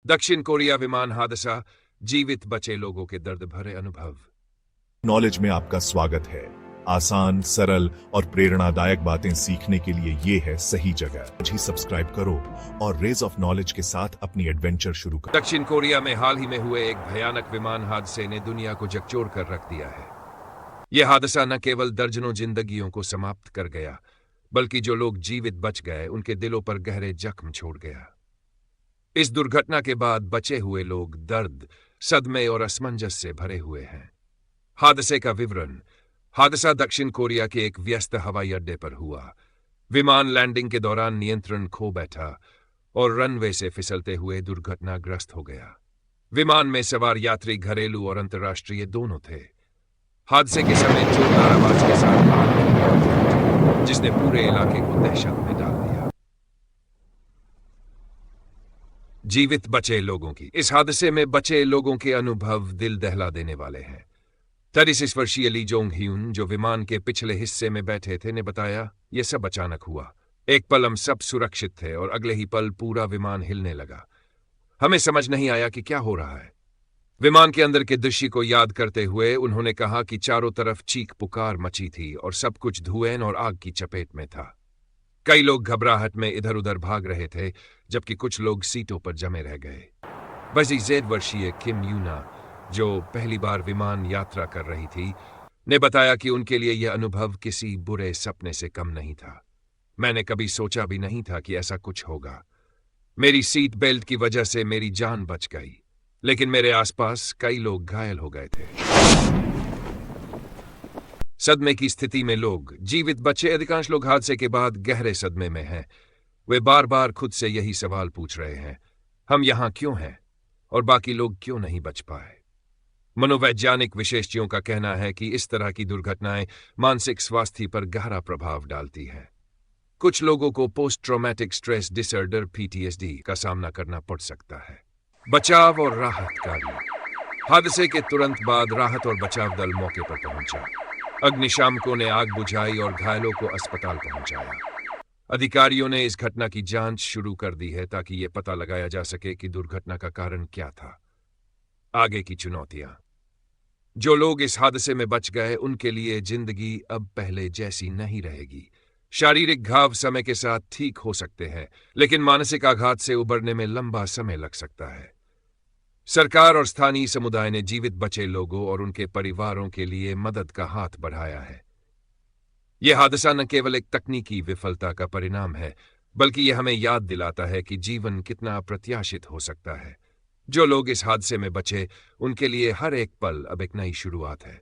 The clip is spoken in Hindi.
दक्षिण कोरिया विमान हादसा, जीवित बचे लोगों के दर्द भरे अनुभव। नॉलेज में आपका स्वागत है। आसान, सरल और प्रेरणादायक बातें सीखने के लिए ये है सही जगह। आज ही सब्सक्राइब करो और रेज ऑफ नॉलेज के साथ अपनी एडवेंचर शुरू करो। दक्षिण कोरिया में हाल ही में हुए एक भयानक विमान हादसे ने दुनिया को झकझोर कर रख दिया है। यह हादसा न केवल दर्जनों जिंदगियों को समाप्त कर गया, बल्कि जो लोग जीवित बच गए उनके दिलों पर गहरे जख्म छोड़ गया। इस दुर्घटना के बाद बचे हुए लोग दर्द, सदमे और असमंजस से भरे हुए हैं। हादसे का विवरण। हादसा दक्षिण कोरिया के एक व्यस्त हवाई अड्डे पर हुआ। विमान लैंडिंग के दौरान नियंत्रण खो बैठा और रनवे से फिसलते हुए दुर्घटनाग्रस्त हो गया। विमान में सवार यात्री घरेलू और अंतर्राष्ट्रीय दोनों थे। हादसे के समय जोरदार आवाज के साथ आग लगी, जिसने पूरे इलाके को दहशत में डाल दिया। जीवित बचे लोगों की। इस हादसे में बचे लोगों के अनुभव दिल दहला देने वाले हैं। 33 वर्षीय ली जोंग ह्यून, जो विमान के पिछले हिस्से में बैठे थे, ने बताया, यह सब अचानक हुआ। एक पल हम सब सुरक्षित थे और अगले ही पल पूरा विमान हिलने लगा। हमें समझ नहीं आया कि क्या हो रहा है। विमान के अंदर के दृश्य को याद करते हुए उन्होंने कहा कि चारों तरफ चीख पुकार मची थी और सब कुछ धुएं और आग की चपेट में था। कई लोग घबराहट में इधर उधर भाग रहे थे, जबकि कुछ लोग सीटों पर जमे रह गए। 22 वर्षीय किम यूना, जो पहली बार विमान यात्रा कर रही थी, ने बताया कि उनके लिए यह अनुभव किसी बुरे सपने से कम नहीं था। मैंने कभी सोचा भी नहीं था कि ऐसा कुछ होगा। मेरी सीट बेल्ट की वजह से मेरी जान बच गई, लेकिन मेरे आसपास कई लोग घायल हो गए थे। सदमे की स्थिति में लोग जीवित बचे। अधिकांश लोग हादसे के बाद गहरे सदमे में हैं। वे बार बार खुद से यही सवाल पूछ रहे हैं, हम यहां क्यों हैं और बाकी लोग क्यों नहीं बच पाए। मनोवैज्ञानिक विशेषज्ञों का कहना है कि इस तरह की दुर्घटनाएं मानसिक स्वास्थ्य पर गहरा प्रभाव डालती हैं। कुछ लोगों को post traumatic stress disorder (PTSD) का सामना करना पड़ सकता है। बचाव और राहत कार्य। हादसे के तुरंत बाद राहत और बचाव दल मौके पर पहुंचा। अग्निशामकों ने आग बुझाई और घायलों को अस्पताल पहुंचाया। अधिकारियों ने इस घटना की जांच शुरू कर दी है ताकि यह पता लगाया जा सके कि दुर्घटना का कारण क्या था। आगे की चुनौतियां। जो लोग इस हादसे में बच गए उनके लिए जिंदगी अब पहले जैसी नहीं रहेगी। शारीरिक घाव समय के साथ ठीक हो सकते हैं, लेकिन मानसिक आघात से उबरने में लंबा समय लग सकता है। सरकार और स्थानीय समुदाय ने जीवित बचे लोगों और उनके परिवारों के लिए मदद का हाथ बढ़ाया है। यह हादसा न केवल एक तकनीकी विफलता का परिणाम है, बल्कि यह हमें याद दिलाता है कि जीवन कितना अप्रत्याशित हो सकता है। जो लोग इस हादसे में बचे, उनके लिए हर एक पल अब एक नई शुरुआत है।